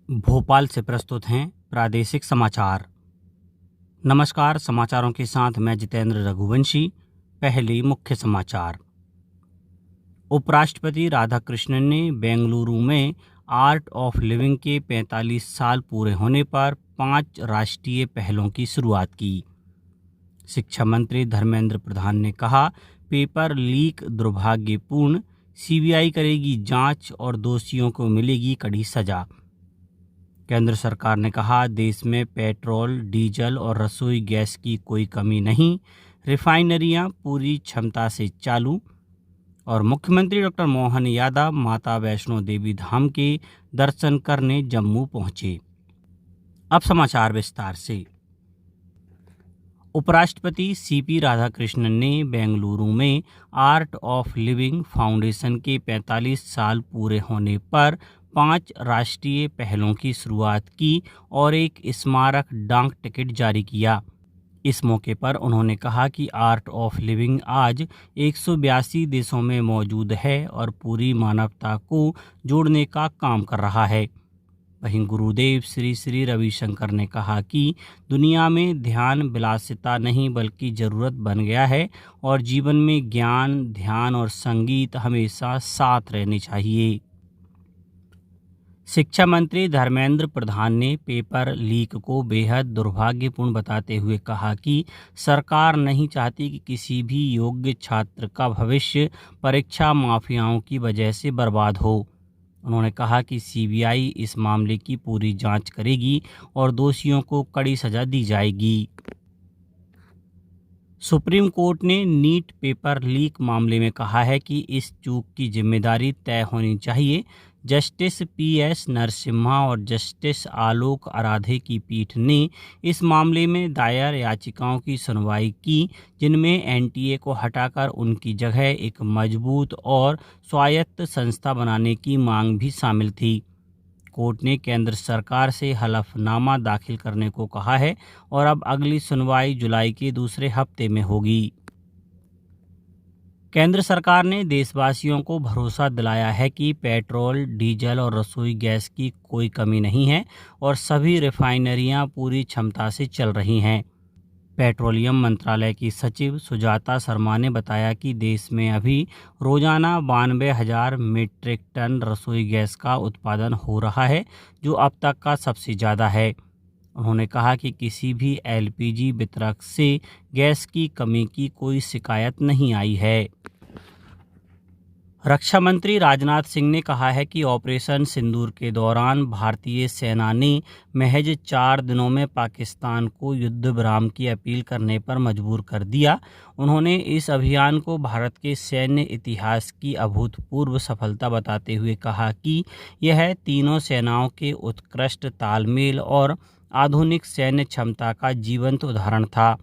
भोपाल से प्रस्तुत हैं प्रादेशिक समाचार। नमस्कार, समाचारों के साथ मैं जितेंद्र रघुवंशी। पहले मुख्य समाचार। उपराष्ट्रपति राधाकृष्णन ने बेंगलुरु में आर्ट ऑफ लिविंग के 45 साल पूरे होने पर 5 राष्ट्रीय पहलों की शुरुआत की। शिक्षा मंत्री धर्मेंद्र प्रधान ने कहा, पेपर लीक दुर्भाग्यपूर्ण, सीबीआई करेगी जांच और दोषियों को मिलेगी कड़ी सजा। केंद्र सरकार ने कहा, देश में पेट्रोल, डीजल और रसोई गैस की कोई कमी नहीं, रिफाइनरियां पूरी क्षमता से चालू। और मुख्यमंत्री डॉक्टर मोहन यादव माता वैष्णो देवी धाम के दर्शन करने जम्मू पहुंचे। अब समाचार विस्तार से। उपराष्ट्रपति सीपी राधाकृष्णन ने बेंगलुरु में आर्ट ऑफ लिविंग फाउंडेशन के 45 साल पूरे होने पर 5 राष्ट्रीय पहलों की शुरुआत की और एक स्मारक डाक टिकट जारी किया। इस मौके पर उन्होंने कहा कि आर्ट ऑफ लिविंग आज 182 देशों में मौजूद है और पूरी मानवता को जोड़ने का काम कर रहा है। वहीं गुरुदेव श्री श्री रविशंकर ने कहा कि दुनिया में ध्यान विलासिता नहीं बल्कि ज़रूरत बन गया है और जीवन में ज्ञान, ध्यान और संगीत हमेशा साथ रहने चाहिए। शिक्षा मंत्री धर्मेंद्र प्रधान ने पेपर लीक को बेहद दुर्भाग्यपूर्ण बताते हुए कहा कि सरकार नहीं चाहती कि किसी भी योग्य छात्र का भविष्य परीक्षा माफियाओं की वजह से बर्बाद हो। उन्होंने कहा कि सीबीआई इस मामले की पूरी जांच करेगी और दोषियों को कड़ी सजा दी जाएगी। सुप्रीम कोर्ट ने नीट पेपर लीक मामले में कहा है कि इस चूक की जिम्मेदारी तय होनी चाहिए। जस्टिस पीएस नरसिम्हा और जस्टिस आलोक आराधे की पीठ ने इस मामले में दायर याचिकाओं की सुनवाई की, जिनमें एनटीए को हटाकर उनकी जगह एक मजबूत और स्वायत्त संस्था बनाने की मांग भी शामिल थी। कोर्ट ने केंद्र सरकार से हलफनामा दाखिल करने को कहा है और अब अगली सुनवाई जुलाई के दूसरे हफ्ते में होगी। केंद्र सरकार ने देशवासियों को भरोसा दिलाया है कि पेट्रोल, डीजल और रसोई गैस की कोई कमी नहीं है और सभी रिफाइनरियां पूरी क्षमता से चल रही हैं। पेट्रोलियम मंत्रालय की सचिव सुजाता शर्मा ने बताया कि देश में अभी रोजाना 92,000 मीट्रिक टन रसोई गैस का उत्पादन हो रहा है, जो अब तक का सबसे ज़्यादा है। उन्होंने कहा कि किसी भी एलपीजी वितरक से गैस की कमी की कोई शिकायत नहीं आई है। रक्षा मंत्री राजनाथ सिंह ने कहा है कि ऑपरेशन सिंदूर के दौरान भारतीय सेना ने महज 4 दिनों में पाकिस्तान को युद्ध विराम की अपील करने पर मजबूर कर दिया। उन्होंने इस अभियान को भारत के सैन्य इतिहास की अभूतपूर्व सफलता बताते हुए कहा कि यह तीनों सेनाओं के उत्कृष्ट तालमेल और आधुनिक सैन्य क्षमता का जीवंत उदाहरण था।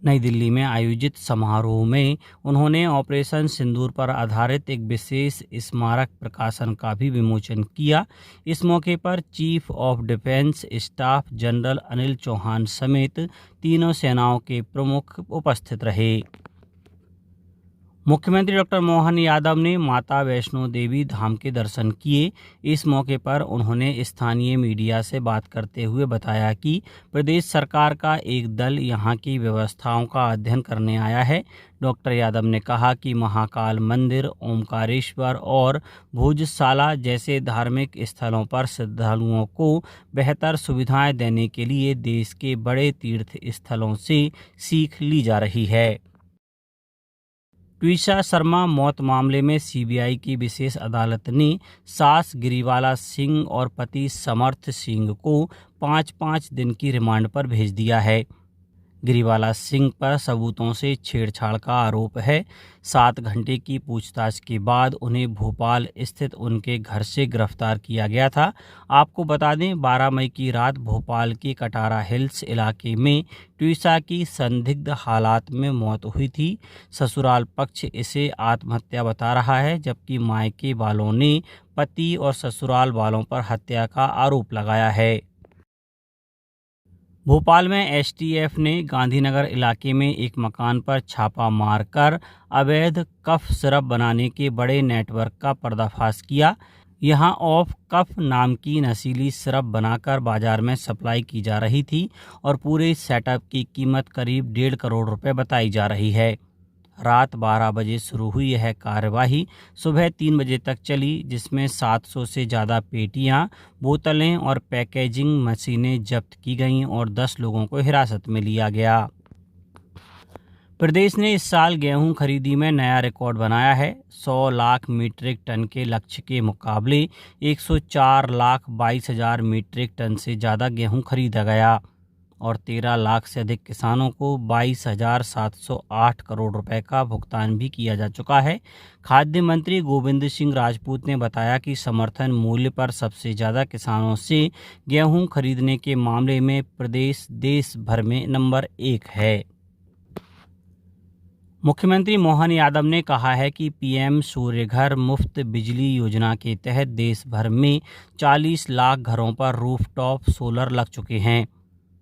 नई दिल्ली में आयोजित समारोह में उन्होंने ऑपरेशन सिंदूर पर आधारित एक विशेष स्मारक प्रकाशन का भी विमोचन किया। इस मौके पर chief of defence staff general Anil Chauhan समेत तीनों सेनाओं के प्रमुख उपस्थित रहे। मुख्यमंत्री डॉक्टर मोहन यादव ने माता वैष्णो देवी धाम के दर्शन किए। इस मौके पर उन्होंने स्थानीय मीडिया से बात करते हुए बताया कि प्रदेश सरकार का एक दल यहां की व्यवस्थाओं का अध्ययन करने आया है। डॉक्टर यादव ने कहा कि महाकाल मंदिर, ओमकारेश्वर और भोजशाला जैसे धार्मिक स्थलों पर श्रद्धालुओं को बेहतर सुविधाएं देने के लिए देश के बड़े तीर्थ स्थलों से सीख ली जा रही है। ट्विशा शर्मा मौत मामले में सीबीआई की विशेष अदालत ने सास गिरिवाला सिंह और पति समर्थ सिंह को 5-5 दिन की रिमांड पर भेज दिया है। गिरिवाला सिंह पर सबूतों से छेड़छाड़ का आरोप है। 7 घंटे की पूछताछ के बाद उन्हें भोपाल स्थित उनके घर से गिरफ्तार किया गया था। आपको बता दें, 12 मई की रात भोपाल के कटारा हिल्स इलाके में ट्विशा की संदिग्ध हालात में मौत हुई थी। ससुराल पक्ष इसे आत्महत्या बता रहा है, जबकि मायके वालों ने पति और ससुराल वालों पर हत्या का आरोप लगाया है। भोपाल में एसटीएफ ने गांधीनगर इलाके में एक मकान पर छापा मारकर अवैध कफ सिरप बनाने के बड़े नेटवर्क का पर्दाफाश किया। यहाँ ऑफ कफ नाम की नशीली सिरप बनाकर बाजार में सप्लाई की जा रही थी और पूरे सेटअप की कीमत करीब 1.5 करोड़ रुपए बताई जा रही है। रात 12 बजे शुरू हुई यह कार्यवाही सुबह 3 बजे तक चली, जिसमें 700 से ज़्यादा पेटियां, बोतलें और पैकेजिंग मशीनें जब्त की गईं और 10 लोगों को हिरासत में लिया गया। प्रदेश ने इस साल गेहूं खरीदी में नया रिकॉर्ड बनाया है। 100 लाख मीट्रिक टन के लक्ष्य के मुकाबले 104 लाख 22 हजार मीट्रिक टन से ज़्यादा गेहूं खरीदा गया और 13 लाख से अधिक किसानों को 22,708 करोड़ रुपए का भुगतान भी किया जा चुका है। खाद्य मंत्री गोविंद सिंह राजपूत ने बताया कि समर्थन मूल्य पर सबसे ज़्यादा किसानों से गेहूं खरीदने के मामले में प्रदेश देश भर में नंबर 1 है। मुख्यमंत्री मोहन यादव ने कहा है कि पीएम सूर्यघर मुफ्त बिजली योजना के तहत देश भर में 40 लाख घरों पर रूफटॉप सोलर लग चुके हैं,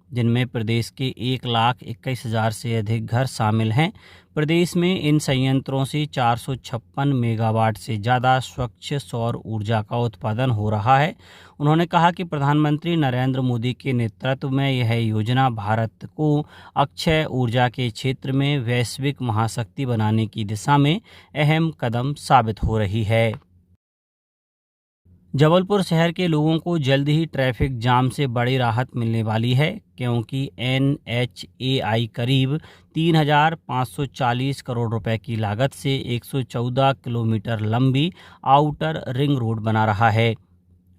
जिनमें प्रदेश के 1,21,000 से अधिक घर शामिल हैं। प्रदेश में इन संयंत्रों से 456 मेगावाट से ज़्यादा स्वच्छ सौर ऊर्जा का उत्पादन हो रहा है। उन्होंने कहा कि प्रधानमंत्री नरेंद्र मोदी के नेतृत्व में यह योजना भारत को अक्षय ऊर्जा के क्षेत्र में वैश्विक महाशक्ति बनाने की दिशा में अहम कदम साबित हो रही है। जबलपुर शहर के लोगों को जल्द ही ट्रैफिक जाम से बड़ी राहत मिलने वाली है, क्योंकि NHAI करीब 3,540 करोड़ रुपए की लागत से 114 किलोमीटर लंबी आउटर रिंग रोड बना रहा है।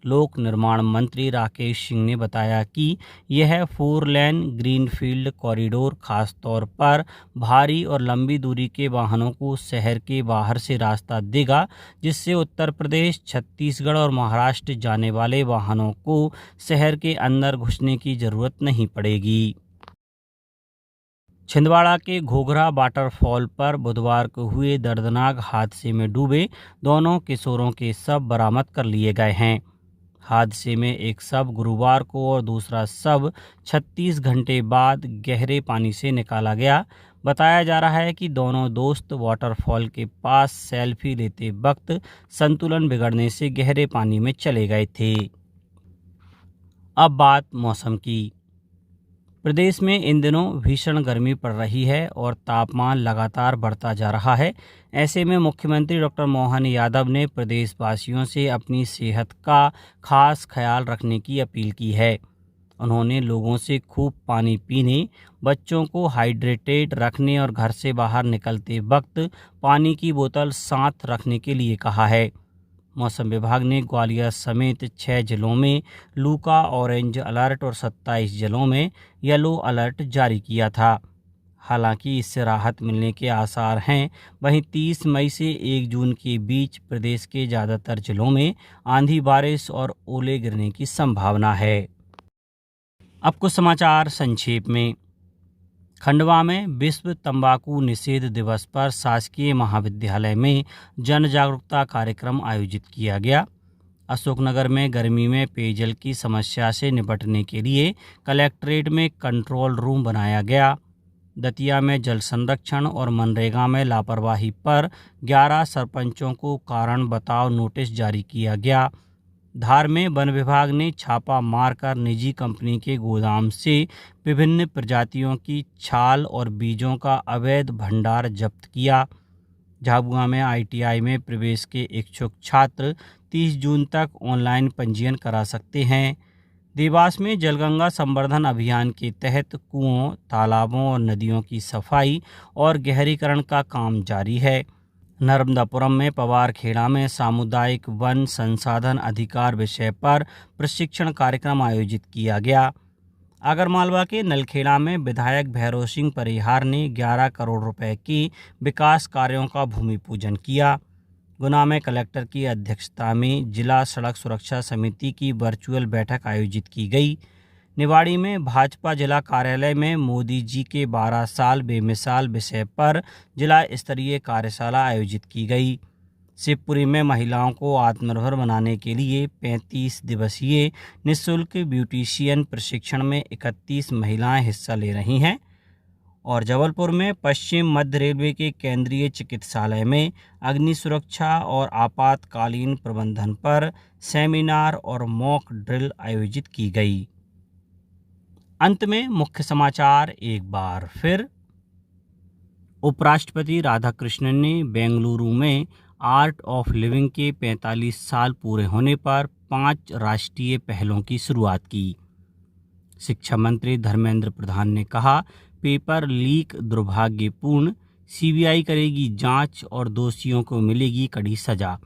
लोक निर्माण मंत्री राकेश सिंह ने बताया कि यह 4 लेन ग्रीनफील्ड कॉरिडोर खास तौर पर भारी और लंबी दूरी के वाहनों को शहर के बाहर से रास्ता देगा, जिससे उत्तर प्रदेश, छत्तीसगढ़ और महाराष्ट्र जाने वाले वाहनों को शहर के अंदर घुसने की जरूरत नहीं पड़ेगी। छिंदवाड़ा के घोघरा वाटरफॉल पर बुधवार को हुए दर्दनाक हादसे में डूबे दोनों किशोरों के शव बरामद कर लिए गए हैं। हादसे में एक शव गुरुवार को और दूसरा शव 36 घंटे बाद गहरे पानी से निकाला गया। बताया जा रहा है कि दोनों दोस्त वाटरफॉल के पास सेल्फी लेते वक्त संतुलन बिगड़ने से गहरे पानी में चले गए थे। अब बात मौसम की। प्रदेश में इन दिनों भीषण गर्मी पड़ रही है और तापमान लगातार बढ़ता जा रहा है। ऐसे में मुख्यमंत्री डॉक्टर मोहन यादव ने प्रदेशवासियों से अपनी सेहत का खास ख्याल रखने की अपील की है। उन्होंने लोगों से खूब पानी पीने, बच्चों को हाइड्रेटेड रखने और घर से बाहर निकलते वक्त पानी की बोतल साथ रखने के लिए कहा है। मौसम विभाग ने ग्वालियर समेत 6 जिलों में लू का ऑरेंज अलर्ट और 27 जिलों में येलो अलर्ट जारी किया था। हालांकि इससे राहत मिलने के आसार हैं। वहीं 30 मई से 1 जून के बीच प्रदेश के ज़्यादातर जिलों में आंधी, बारिश और ओले गिरने की संभावना है। अब कुछ समाचार संक्षेप में। खंडवा में विश्व तंबाकू निषेध दिवस पर शासकीय महाविद्यालय में जन जागरूकता कार्यक्रम आयोजित किया गया। अशोकनगर में गर्मी में पेयजल की समस्या से निपटने के लिए कलेक्ट्रेट में कंट्रोल रूम बनाया गया। दतिया में जल संरक्षण और मनरेगा में लापरवाही पर 11 सरपंचों को कारण बताओ नोटिस जारी किया गया। धार में वन विभाग ने छापा मारकर निजी कंपनी के गोदाम से विभिन्न प्रजातियों की छाल और बीजों का अवैध भंडार जब्त किया। झाबुआ में ITI में प्रवेश के इच्छुक छात्र 30 जून तक ऑनलाइन पंजीयन करा सकते हैं। देवास में जलगंगा संवर्धन अभियान के तहत कुओं, तालाबों और नदियों की सफाई और गहरीकरण का काम जारी है। नर्मदापुरम में पवारखेड़ा में सामुदायिक वन संसाधन अधिकार विषय पर प्रशिक्षण कार्यक्रम आयोजित किया गया। आगरमालवा के नलखेड़ा में विधायक भैरव सिंह परिहार ने 11 करोड़ रुपए के विकास कार्यों का भूमि पूजन किया। गुना में कलेक्टर की अध्यक्षता में जिला सड़क सुरक्षा समिति की वर्चुअल बैठक आयोजित की गई। निवाड़ी में भाजपा जिला कार्यालय में मोदी जी के 12 साल बेमिसाल विषय पर जिला स्तरीय कार्यशाला आयोजित की गई। शिवपुरी में महिलाओं को आत्मनिर्भर बनाने के लिए 35 दिवसीय निःशुल्क ब्यूटिशियन प्रशिक्षण में 31 महिलाएं हिस्सा ले रही हैं। और जबलपुर में पश्चिम मध्य रेलवे के केंद्रीय चिकित्सालय में अग्नि सुरक्षा और आपातकालीन प्रबंधन पर सेमिनार और मॉक ड्रिल आयोजित की गई। अंत में मुख्य समाचार एक बार फिर। उपराष्ट्रपति राधाकृष्णन ने बेंगलुरु में आर्ट ऑफ लिविंग के 45 साल पूरे होने पर 5 राष्ट्रीय पहलों की शुरुआत की। शिक्षा मंत्री धर्मेंद्र प्रधान ने कहा, पेपर लीक दुर्भाग्यपूर्ण, सीबीआई करेगी जांच और दोषियों को मिलेगी कड़ी सजा।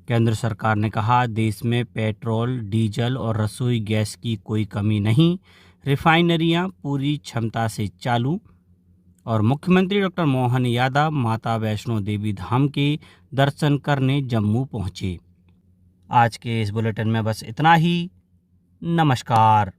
केंद्र सरकार ने कहा, देश में पेट्रोल, डीजल और रसोई गैस की कोई कमी नहीं, रिफाइनरियां पूरी क्षमता से चालू। और मुख्यमंत्री डॉक्टर मोहन यादव माता वैष्णो देवी धाम के दर्शन करने जम्मू पहुंचे। आज के इस बुलेटिन में बस इतना ही। नमस्कार।